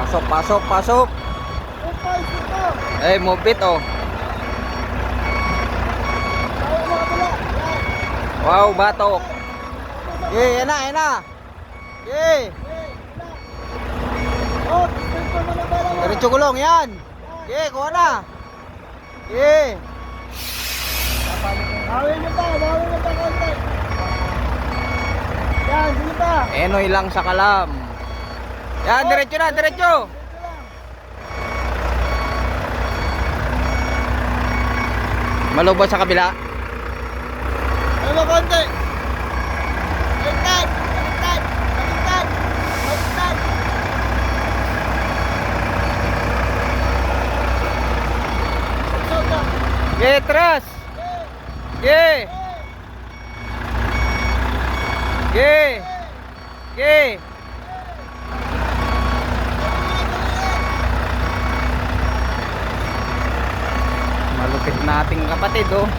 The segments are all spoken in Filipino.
Pasok, pasok, pasok. Eh, move it oh. Wow, batok. Yan na, yan na. Diretso gulong, yan. Kuha na. Bawin nyo pa konti. Yan, sige pa. Enoy lang sa kalam. Yan, diretso na, diretso. Malubos sa kabila. Ano konti? Baliktad. Tras. Malupit nating kapatid oh.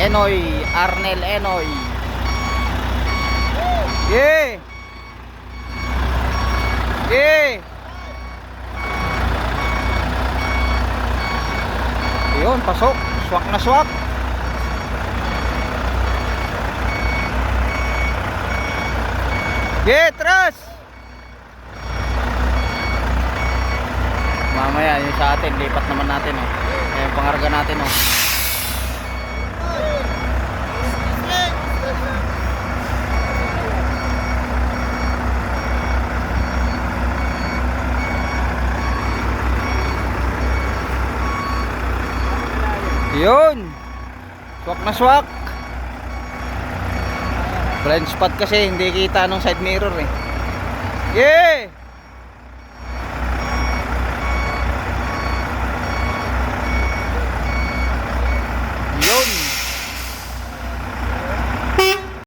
Enoy, Arnel Enoy. Yun, pasok. Swak na swak. Tras. Mamaya yung sa atin, lipat naman natin oh. Yung pangarga natin oh. Yun. Swak na swak. Blind spot kasi hindi kita nung side mirror eh.